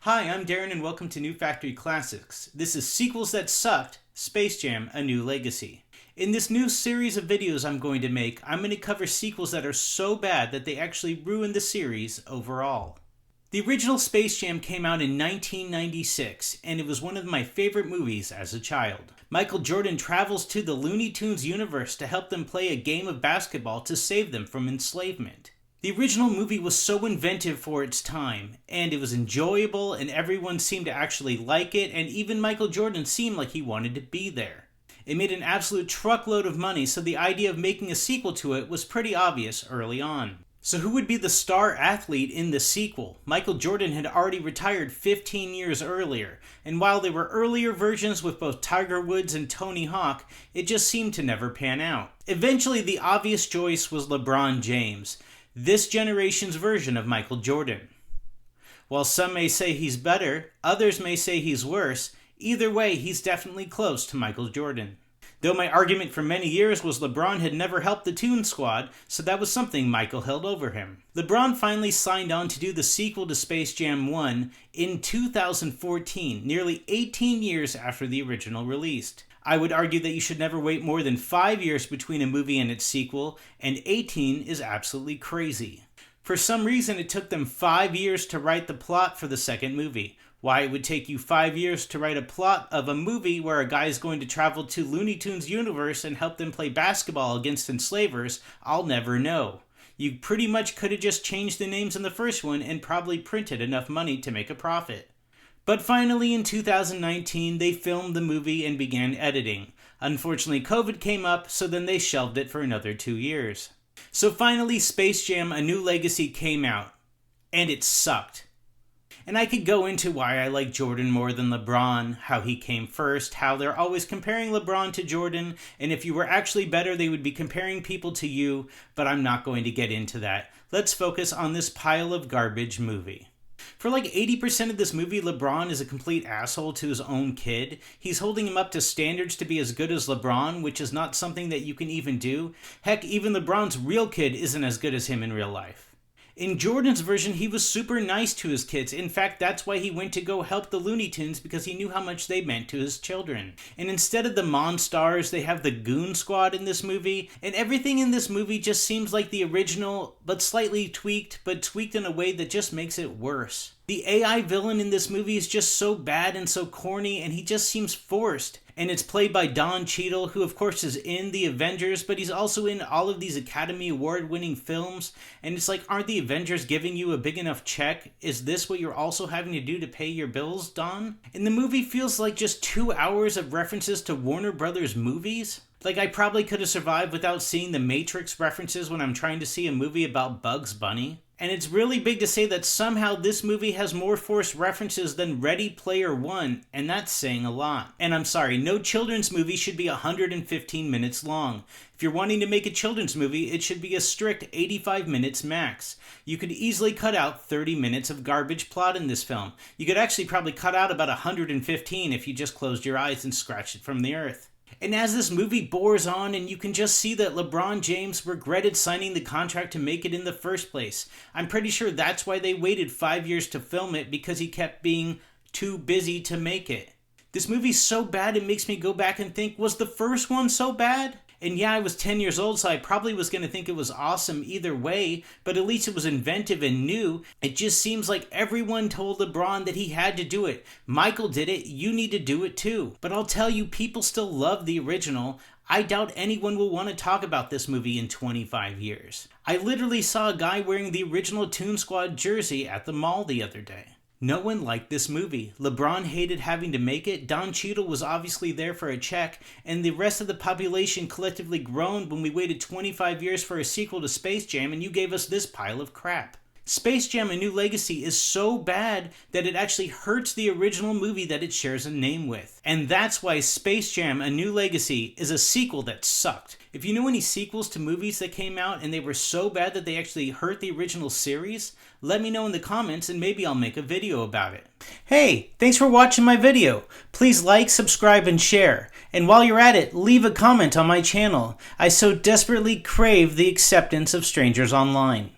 Hi, I'm Darren and welcome to New Factory Classics. This is Sequels That Sucked, Space Jam: A New Legacy. In this new series of videos I'm going to make, I'm going to cover sequels that are so bad that they actually ruin the series overall. The original Space Jam came out in 1996, and it was one of my favorite movies as a child. Michael Jordan travels to the Looney Tunes universe to help them play a game of basketball to save them from enslavement. The original movie was so inventive for its time, and it was enjoyable, and everyone seemed to actually like it, and even Michael Jordan seemed like he wanted to be there. It made an absolute truckload of money, so the idea of making a sequel to it was pretty obvious early on. So who would be the star athlete in the sequel? Michael Jordan had already retired 15 years earlier, and while there were earlier versions with both Tiger Woods and Tony Hawk, it just seemed to never pan out. Eventually, the obvious choice was LeBron James, this generation's version of Michael Jordan. While some may say he's better, others may say he's worse, either way he's definitely close to Michael Jordan. Though my argument for many years was LeBron had never helped the Toon Squad, so that was something Michael held over him. LeBron finally signed on to do the sequel to Space Jam 1 in 2014, nearly 18 years after the original released. I would argue that you should never wait more than 5 years between a movie and its sequel, and 18 is absolutely crazy. For some reason, it took them 5 years to write the plot for the second movie. Why it would take you 5 years to write a plot of a movie where a guy is going to travel to Looney Tunes universe and help them play basketball against enslavers, I'll never know. You pretty much could have just changed the names in the first one and probably printed enough money to make a profit. But finally, in 2019, they filmed the movie and began editing. Unfortunately, COVID came up, so then they shelved it for another 2 years. So finally, Space Jam: A New Legacy came out, and it sucked. And I could go into why I like Jordan more than LeBron, how he came first, how they're always comparing LeBron to Jordan, and if you were actually better, they would be comparing people to you, but I'm not going to get into that. Let's focus on this pile of garbage movie. For like 80% of this movie, LeBron is a complete asshole to his own kid. He's holding him up to standards to be as good as LeBron, which is not something that you can even do. Heck, even LeBron's real kid isn't as good as him in real life. In Jordan's version, he was super nice to his kids. In fact, that's why he went to go help the Looney Tunes, because he knew how much they meant to his children. And instead of the Monstars, they have the Goon Squad in this movie, and everything in this movie just seems like the original, but slightly tweaked, but tweaked in a way that just makes it worse. The AI villain in this movie is just so bad and so corny, and he just seems forced. And it's played by Don Cheadle, who of course is in The Avengers, but he's also in all of these Academy Award-winning films. And it's like, aren't the Avengers giving you a big enough check? Is this what you're also having to do to pay your bills, Don? And the movie feels like just 2 hours of references to Warner Brothers movies. Like, I probably could have survived without seeing the Matrix references when I'm trying to see a movie about Bugs Bunny. And it's really big to say that somehow this movie has more forced references than Ready Player One, and that's saying a lot. And I'm sorry, no children's movie should be 115 minutes long. If you're wanting to make a children's movie, it should be a strict 85 minutes max. You could easily cut out 30 minutes of garbage plot in this film. You could actually probably cut out about 115 if you just closed your eyes and scratched it from the earth. And as this movie bores on, and you can just see that LeBron James regretted signing the contract to make it in the first place. I'm pretty sure that's why they waited 5 years to film it, because he kept being too busy to make it. This movie's so bad it makes me go back and think, was the first one so bad? And yeah, I was 10 years old, so I probably was going to think it was awesome either way, but at least it was inventive and new. It just seems like everyone told LeBron that he had to do it. Michael did it, you need to do it too. But I'll tell you, people still love the original. I doubt anyone will want to talk about this movie in 25 years. I literally saw a guy wearing the original Toon Squad jersey at the mall the other day. No one liked this movie. LeBron hated having to make it, Don Cheadle was obviously there for a check, and the rest of the population collectively groaned when we waited 25 years for a sequel to Space Jam and you gave us this pile of crap. Space Jam: A New Legacy is so bad that it actually hurts the original movie that it shares a name with. And that's why Space Jam: A New Legacy is a sequel that sucked. If you know any sequels to movies that came out and they were so bad that they actually hurt the original series, let me know in the comments and maybe I'll make a video about it. Hey, thanks for watching my video. Please like, subscribe, and share. And while you're at it, leave a comment on my channel. I so desperately crave the acceptance of strangers online.